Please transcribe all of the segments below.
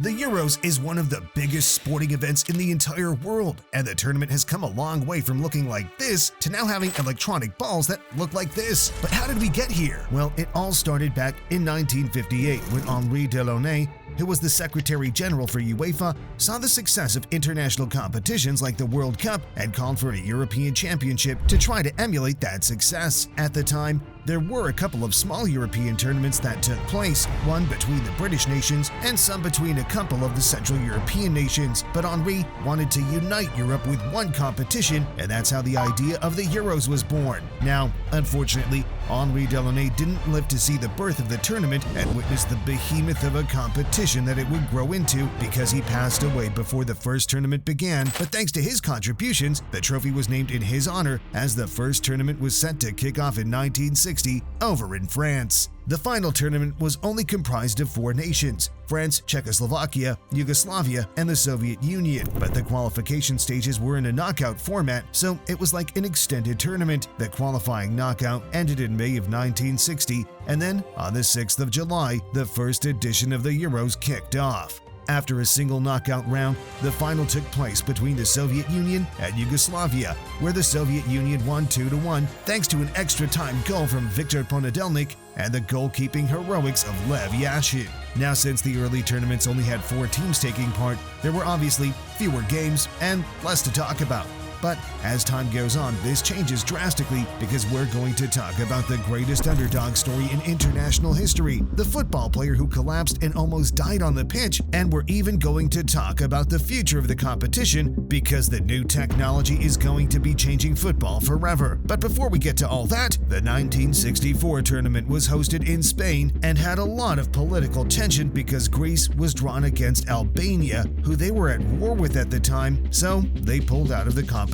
The Euros is one of the biggest sporting events in the entire world, and the tournament has come a long way from looking like this to now having electronic balls that look like this. But how did we get here? Well, it all started back in 1958 when Henri Delaunay, who was the Secretary General for UEFA, saw the success of international competitions like the World Cup and called for a European Championship to try to emulate that success. At the time, there were a couple of small European tournaments that took place, one between the British nations and some between a couple of the Central European nations, but Henri wanted to unite Europe with one competition, and that's how the idea of the Euros was born. Now, unfortunately, Henri Delaunay didn't live to see the birth of the tournament and witness the behemoth of a competition that it would grow into because he passed away before the first tournament began, but thanks to his contributions, the trophy was named in his honor as the first tournament was set to kick off in 1960 over in France. The final tournament was only comprised of 4 nations: France, Czechoslovakia, Yugoslavia, and the Soviet Union, but the qualification stages were in a knockout format, so it was like an extended tournament. The qualifying knockout ended in May of 1960, and then on the 6th of July, the first edition of the Euros kicked off. After a single knockout round, the final took place between the Soviet Union and Yugoslavia, where the Soviet Union won 2-1 thanks to an extra-time goal from Viktor Ponedelnik and the goalkeeping heroics of Lev Yashin. Now, since the early tournaments only had 4 teams taking part, there were obviously fewer games and less to talk about. But as time goes on, this changes drastically because we're going to talk about the greatest underdog story in international history, the football player who collapsed and almost died on the pitch, and we're even going to talk about the future of the competition because the new technology is going to be changing football forever. But before we get to all that, the 1964 tournament was hosted in Spain and had a lot of political tension because Greece was drawn against Albania, who they were at war with at the time, so they pulled out of the competition.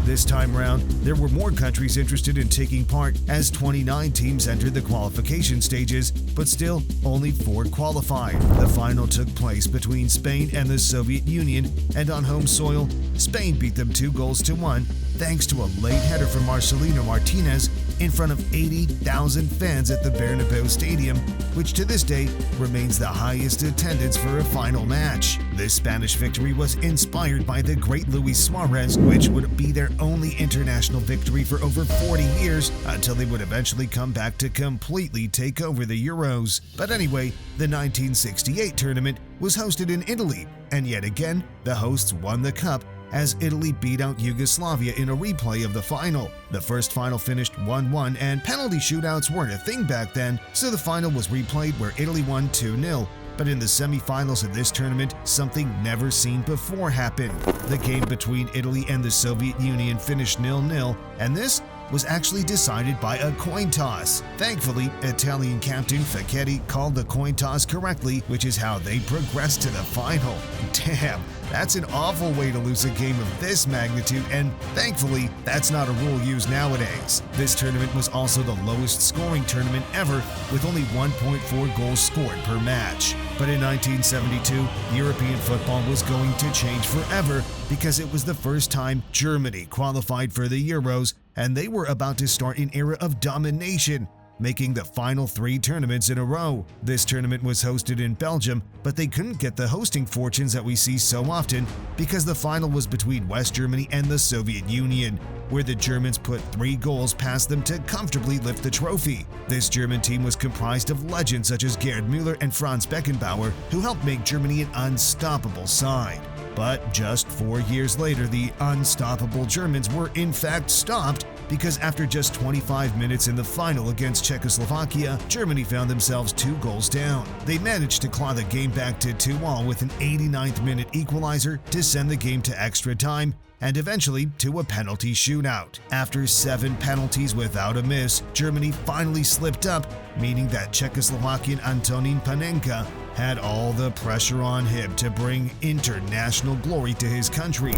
This time round, there were more countries interested in taking part as 29 teams entered the qualification stages, but still only 4 qualified. The final took place between Spain and the Soviet Union, and on home soil, Spain beat them 2-1 thanks to a late header from Marcelino Martinez in front of 80,000 fans at the Bernabeu Stadium, which to this day remains the highest attendance for a final match. This Spanish victory was inspired by the great Luis Suarez, which would be their only international victory for over 40 years until they would eventually come back to completely take over the Euros. But anyway, the 1968 tournament was hosted in Italy, and yet again, the hosts won the cup as Italy beat out Yugoslavia in a replay of the final. The first final finished 1-1, and penalty shootouts weren't a thing back then, so the final was replayed where Italy won 2-0. But in the semi-finals of this tournament, something never seen before happened. The game between Italy and the Soviet Union finished 0-0, and this was actually decided by a coin toss. Thankfully, Italian captain Facchetti called the coin toss correctly, which is how they progressed to the final. Damn, that's an awful way to lose a game of this magnitude, and thankfully, that's not a rule used nowadays. This tournament was also the lowest scoring tournament ever, with only 1.4 goals scored per match. But in 1972, European football was going to change forever because it was the first time Germany qualified for the Euros, and they were about to start an era of domination, making the final 3 tournaments in a row. This tournament was hosted in Belgium, but they couldn't get the hosting fortunes that we see so often because the final was between West Germany and the Soviet Union, where the Germans put 3 goals past them to comfortably lift the trophy. This German team was comprised of legends such as Gerd Müller and Franz Beckenbauer, who helped make Germany an unstoppable side. But just 4 years later, the unstoppable Germans were in fact stopped because after just 25 minutes in the final against Czechoslovakia, Germany found themselves 2 goals down. They managed to claw the game back to 2-2 with an 89th minute equalizer to send the game to extra time and eventually to a penalty shootout. After 7 penalties without a miss, Germany finally slipped up, meaning that Czechoslovakian Antonín Panenka had all the pressure on him to bring international glory to his country.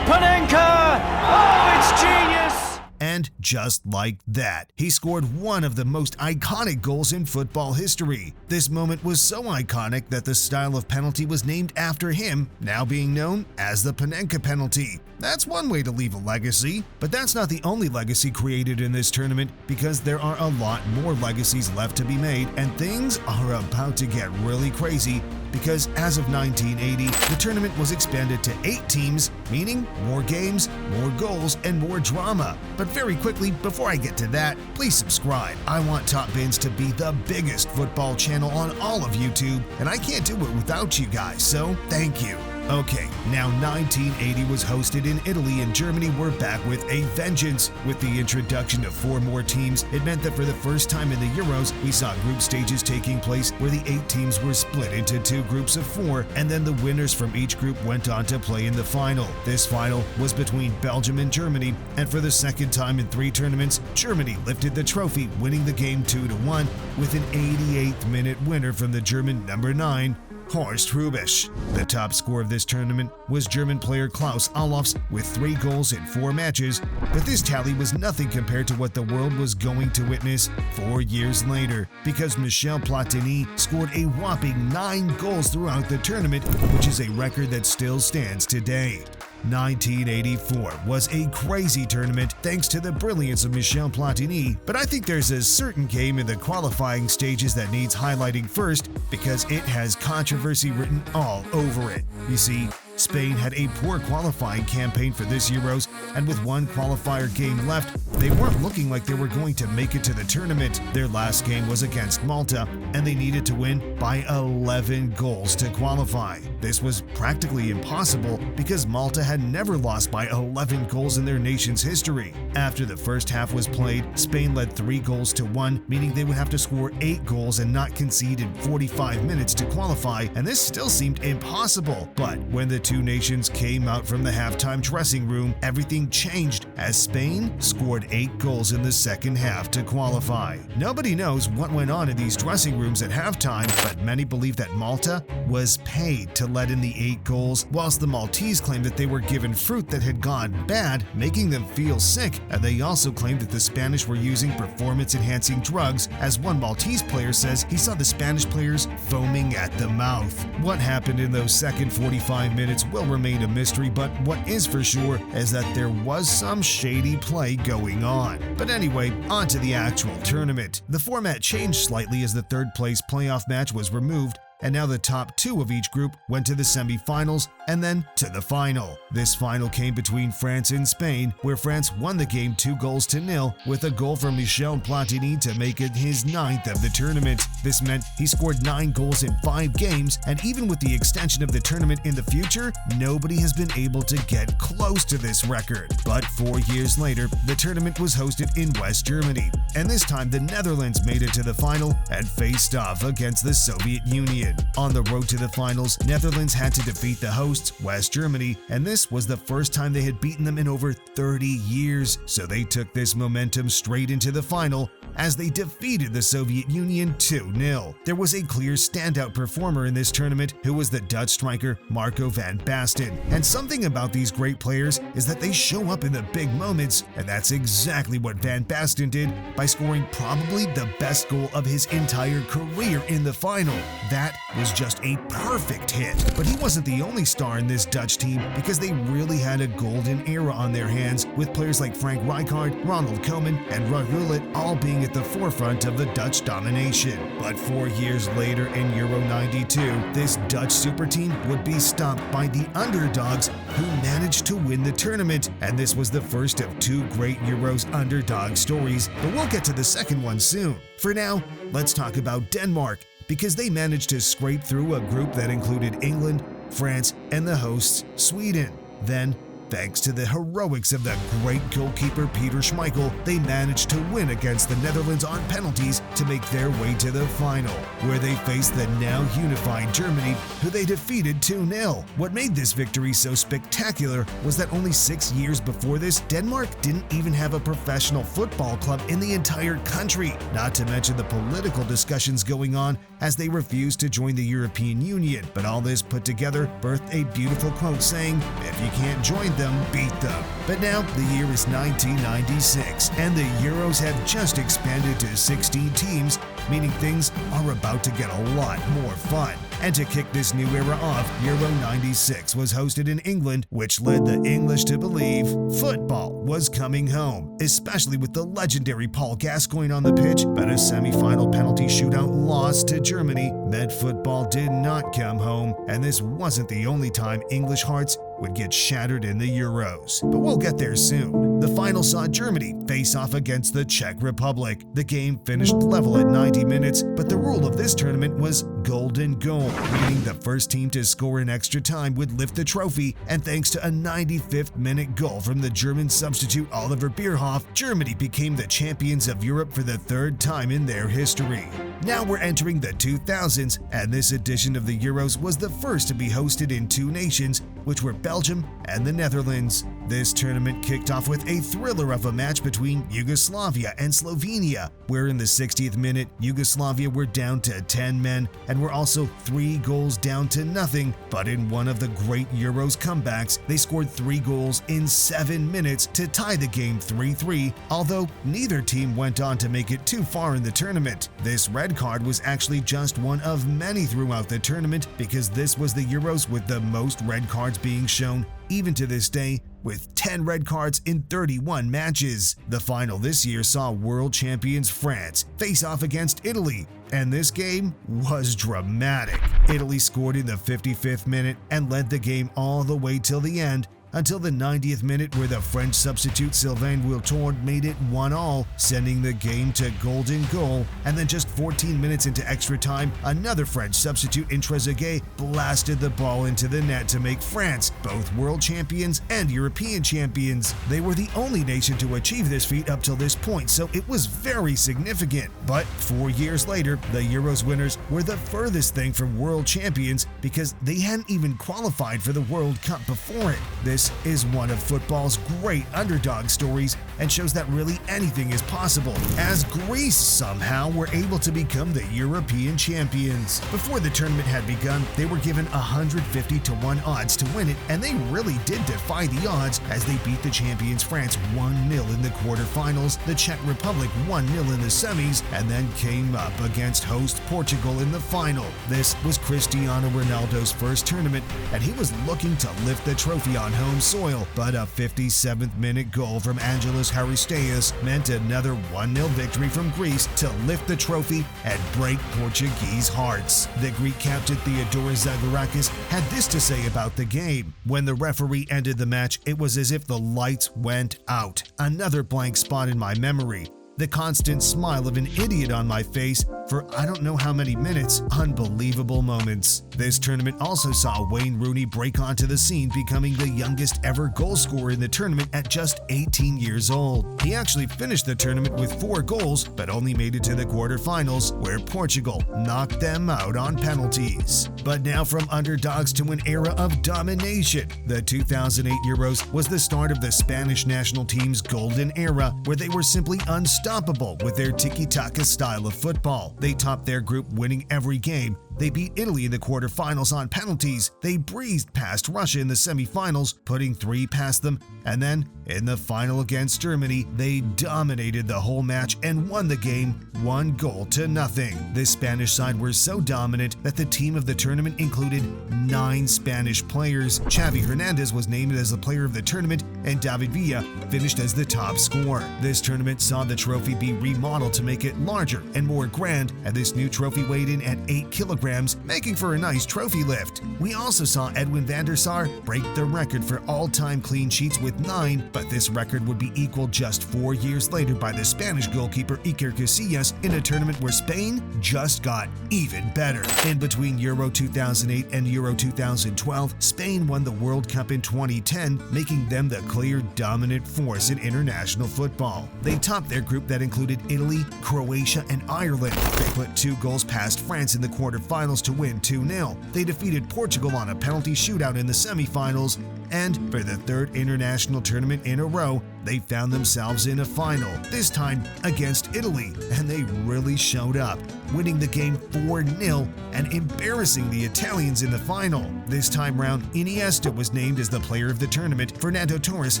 Panenka! Oh, it's genius! And just like that, he scored one of the most iconic goals in football history. This moment was so iconic that the style of penalty was named after him, now being known as the Panenka penalty. That's one way to leave a legacy, but that's not the only legacy created in this tournament because there are a lot more legacies left to be made, and things are about to get really crazy because as of 1980, the tournament was expanded to 8 teams, meaning more games, more goals, and more drama. But very quickly, before I get to that, please subscribe. I want Top Bins to be the biggest football channel on all of YouTube, and I can't do it without you guys, so thank you. Okay, now 1980 was hosted in Italy, and Germany were back with a vengeance. With the introduction of 4 more teams, it meant that for the first time in the Euros, we saw group stages taking place where the 8 teams were split into 2 groups of 4, and then the winners from each group went on to play in the final. This final was between Belgium and Germany, and for the second time in 3 tournaments, Germany lifted the trophy, winning the game 2-1 with an 88th minute winner from the German number 9, Horst Hrubesch. The top scorer of this tournament was German player Klaus Allofs with 3 goals in 4 matches, but this tally was nothing compared to what the world was going to witness 4 years later, because Michel Platini scored a whopping 9 goals throughout the tournament, which is a record that still stands today. 1984 was a crazy tournament thanks to the brilliance of Michel Platini, but I think there's a certain game in the qualifying stages that needs highlighting first because it has controversy written all over it. You see, Spain had a poor qualifying campaign for this Euros, and with 1 qualifier game left, they weren't looking like they were going to make it to the tournament. Their last game was against Malta, and they needed to win by 11 goals to qualify. This was practically impossible because Malta had never lost by 11 goals in their nation's history. After the first half was played, Spain led 3-1, meaning they would have to score 8 goals and not concede in 45 minutes to qualify, and this still seemed impossible. But when the 2 nations came out from the halftime dressing room, everything changed as Spain scored 8 goals in the second half to qualify. Nobody knows what went on in these dressing rooms at halftime, but many believe that Malta was paid to let in the 8 goals, whilst the Maltese claimed that they were given fruit that had gone bad, making them feel sick, and they also claimed that the Spanish were using performance-enhancing drugs, as one Maltese player says he saw the Spanish players foaming at the mouth. What happened in those second 45 minutes will remain a mystery, but what is for sure is that there was some shady play going on. But anyway, on to the actual tournament. The format changed slightly as the 3rd place playoff match was removed, and now the top 2 of each group went to the semi-finals and then to the final. This final came between France and Spain, where France won the game 2-0 with a goal from Michel Platini to make it his 9th of the tournament. This meant he scored 9 goals in 5 games, and even with the extension of the tournament in the future, nobody has been able to get close to this record. But 4 years later, the tournament was hosted in West Germany, and this time the Netherlands made it to the final and faced off against the Soviet Union. On the road to the finals, Netherlands had to defeat the hosts, West Germany, and this was the first time they had beaten them in over 30 years, so they took this momentum straight into the final as they defeated the Soviet Union 2-0. There was a clear standout performer in this tournament who was the Dutch striker Marco van Basten, and something about these great players is that they show up in the big moments, and that's exactly what Van Basten did by scoring probably the best goal of his entire career in the final. That was just a perfect hit. But he wasn't the only star in this Dutch team, because they really had a golden era on their hands, with players like Frank Rijkaard, Ronald Koeman, and Ruud Gullit all being at the forefront of the Dutch domination. But 4 years later in Euro 92, this Dutch super team would be stopped by the underdogs who managed to win the tournament, and this was the first of 2 great Euros underdog stories, but we'll get to the second one soon. For now, let's talk about Denmark, because they managed to scrape through a group that included England, France, and the hosts, Sweden. Then, thanks to the heroics of the great goalkeeper Peter Schmeichel, they managed to win against the Netherlands on penalties to make their way to the final, where they faced the now unified Germany, who they defeated 2-0. What made this victory so spectacular was that only 6 years before this, Denmark didn't even have a professional football club in the entire country, not to mention the political discussions going on as they refused to join the European Union. But all this put together birthed a beautiful quote saying, "If you can't join them, beat them." But now the year is 1996, and the Euros have just expanded to 16 teams, meaning things are about to get a lot more fun. And to kick this new era off, Euro 96 was hosted in England, which led the English to believe football was coming home, especially with the legendary Paul Gascoigne on the pitch. But a semi-final penalty shootout loss to Germany That football did not come home, and this wasn't the only time English hearts would get shattered in the Euros. But we'll get there soon. The final saw Germany face off against the Czech Republic. The game finished level at 90 minutes, but the rule of this tournament was golden goal, meaning the first team to score in extra time would lift the trophy, and thanks to a 95th minute goal from the German substitute Oliver Bierhoff, Germany became the champions of Europe for the third time in their history. Now we're entering the 2000s, and this edition of the Euros was the first to be hosted in two nations, which were Belgium and the Netherlands. This tournament kicked off with a thriller of a match between Yugoslavia and Slovenia, where in the 60th minute, Yugoslavia were down to 10 men and were also 3 goals down to nothing. But in one of the great Euros comebacks, they scored 3 goals in 7 minutes to tie the game 3-3, although neither team went on to make it too far in the tournament. This red card was actually just one of many throughout the tournament, because this was the Euros with the most red cards being shown, even to this day, with 10 red cards in 31 matches. The final this year saw world champions France face off against Italy, and this game was dramatic. Italy scored in the 55th minute and led the game all the way till the end, until the 90th minute, where the French substitute Sylvain Wiltord made it 1-1, sending the game to golden goal. And then just 14 minutes into extra time, another French substitute in Trezeguet blasted the ball into the net to make France both world champions and European champions. They were the only nation to achieve this feat up till this point, so it was very significant. But 4 years later, the Euros winners were the furthest thing from world champions, because they hadn't even qualified for the World Cup before it. This is one of football's great underdog stories, and shows that really anything is possible, as Greece somehow were able to become the European champions. Before the tournament had begun, they were given 150-1 odds to win it, and they really did defy the odds, as they beat the champions France 1-0 in the quarterfinals, the Czech Republic 1-0 in the semis, and then came up against host Portugal in the final. This was Cristiano Ronaldo's first tournament, and he was looking to lift the trophy on home soil, but a 57th minute goal from Angelos Haristeas meant another 1-0 victory from Greece to lift the trophy and break Portuguese hearts. The Greek captain Theodoros Zagorakis had this to say about the game: "When the referee ended the match, it was as if the lights went out. Another blank spot in my memory. The constant smile of an idiot on my face for I don't know how many minutes. Unbelievable moments." This tournament also saw Wayne Rooney break onto the scene, becoming the youngest ever goal scorer in the tournament at just 18 years old. He actually finished the tournament with 4 goals, but only made it to the quarterfinals, where Portugal knocked them out on penalties. But now, from underdogs to an era of domination, the 2008 Euros was the start of the Spanish national team's golden era, where they were simply unstoppable with their tiki-taka style of football. They topped their group, winning every game. They beat Italy in the quarterfinals on penalties. They breezed past Russia in the semifinals, putting 3 past them. And then, in the final against Germany, they dominated the whole match and won the game 1-0. This Spanish side were so dominant that the team of the tournament included 9 Spanish players. Xavi Hernandez was named as the player of the tournament, and David Villa finished as the top scorer. This tournament saw the trophy be remodeled to make it larger and more grand, and this new trophy weighed in at 8 kilograms, making for a nice trophy lift. We also saw Edwin van der Sar break the record for all-time clean sheets with 9, but this record would be equaled just 4 years later by the Spanish goalkeeper Iker Casillas in a tournament where Spain just got even better. In between Euro 2008 and Euro 2012, Spain won the World Cup in 2010, making them the clear dominant force in international football. They topped their group that included Italy, Croatia, and Ireland. They put 2 goals past France in the quarterfinals to win 2-0. They defeated Portugal on a penalty shootout in the semifinals, and for the 3rd international tournament in a row, they found themselves in a final, this time against Italy, and they really showed up, winning the game 4-0 and embarrassing the Italians in the final. This time round, Iniesta was named as the player of the tournament, Fernando Torres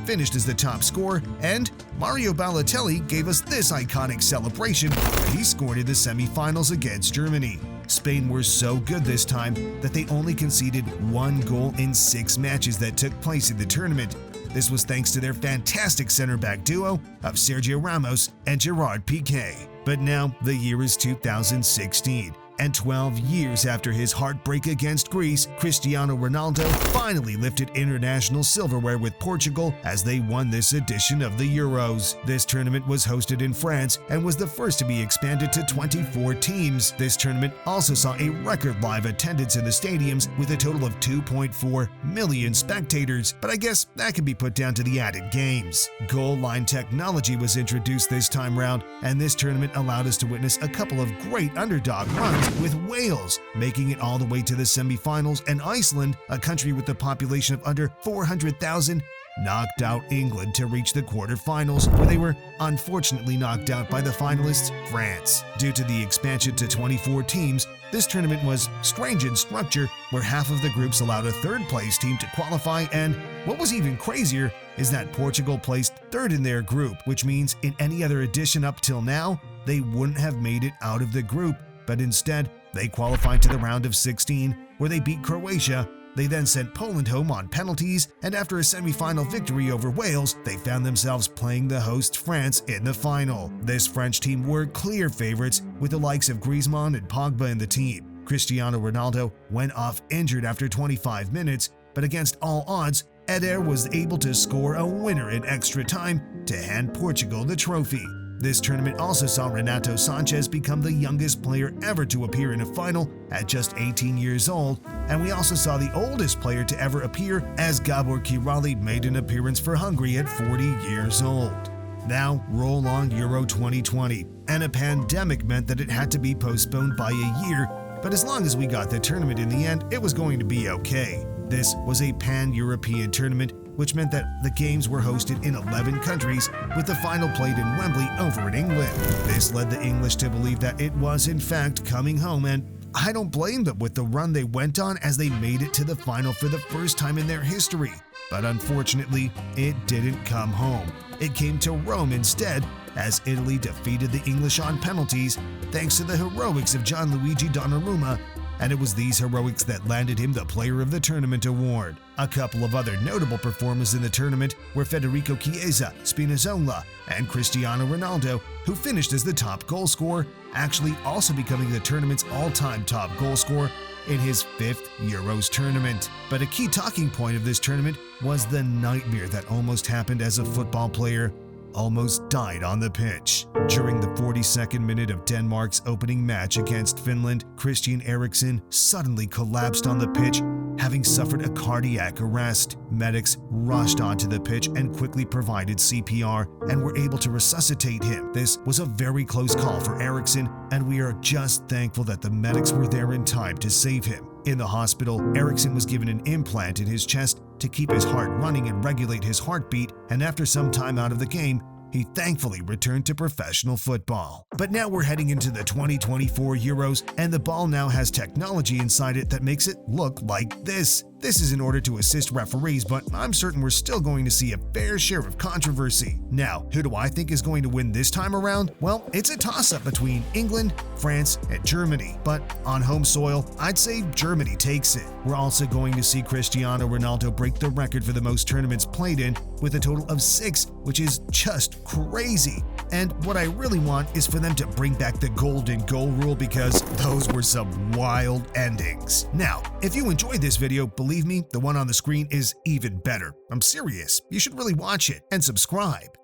finished as the top scorer, and Mario Balotelli gave us this iconic celebration when he scored in the semifinals against Germany. Spain were so good this time that they only conceded 1 goal in 6 matches that took place in the tournament. This was thanks to their fantastic center-back duo of Sergio Ramos and Gerard Piqué. But now the year is 2016, And 12 years after his heartbreak against Greece, Cristiano Ronaldo finally lifted international silverware with Portugal as they won this edition of the Euros. This tournament was hosted in France and was the first to be expanded to 24 teams. This tournament also saw a record live attendance in the stadiums with a total of 2.4 million spectators, but I guess that can be put down to the added games. Goal line technology was introduced this time round, and this tournament allowed us to witness a couple of great underdog runs, with Wales making it all the way to the semifinals and Iceland, a country with a population of under 400,000, knocked out England to reach the quarterfinals, where they were unfortunately knocked out by the finalists France. Due to the expansion to 24 teams, this tournament was strange in structure, where half of the groups allowed a third-place team to qualify, and what was even crazier is that Portugal placed third in their group, which means in any other edition up till now, they wouldn't have made it out of the group, but instead, they qualified to the round of 16, where they beat Croatia. They then sent Poland home on penalties, and after a semi-final victory over Wales, they found themselves playing the host France in the final. This French team were clear favorites, with the likes of Griezmann and Pogba in the team. Cristiano Ronaldo went off injured after 25 minutes, but against all odds, Eder was able to score a winner in extra time to hand Portugal the trophy. This tournament also saw Renato Sanchez become the youngest player ever to appear in a final at just 18 years old, and we also saw the oldest player to ever appear, as Gabor Kiraly made an appearance for Hungary at 40 years old. Now, roll on Euro 2020, and a pandemic meant that it had to be postponed by a year, but as long as we got the tournament in the end, it was going to be okay. This was a pan-European tournament, which meant that the games were hosted in 11 countries, with the final played in Wembley over in England. This led the English to believe that it was in fact coming home, and I don't blame them with the run they went on, as they made it to the final for the first time in their history. But unfortunately, it didn't come home. It came to Rome instead, as Italy defeated the English on penalties thanks to the heroics of Gianluigi Donnarumma, and it was these heroics that landed him the Player of the Tournament award. A couple of other notable performers in the tournament were Federico Chiesa, Spinazzola, and Cristiano Ronaldo, who finished as the top goal scorer, actually also becoming the tournament's all-time top goal scorer in his 5th Euros tournament. But a key talking point of this tournament was the nightmare that almost happened as a football player almost died on the pitch. During the 42nd minute of Denmark's opening match against Finland, Christian Eriksen suddenly collapsed on the pitch, having suffered a cardiac arrest. Medics rushed onto the pitch and quickly provided CPR and were able to resuscitate him. This was a very close call for Eriksen, and we are just thankful that the medics were there in time to save him. In the hospital, Eriksen was given an implant in his chest to keep his heart running and regulate his heartbeat, and after some time out of the game, he thankfully returned to professional football. But now we're heading into the 2024 Euros, and the ball now has technology inside it that makes it look like this. This is in order to assist referees, but I'm certain we're still going to see a fair share of controversy. Now, who do I think is going to win this time around? Well, it's a toss-up between England, France, and Germany, but on home soil, I'd say Germany takes it. We're also going to see Cristiano Ronaldo break the record for the most tournaments played in, with a total of 6, which is just crazy. And what I really want is for them to bring back the golden goal rule, because those were some wild endings. Now, if you enjoyed this video, believe me, the one on the screen is even better. I'm serious. You should really watch it and subscribe.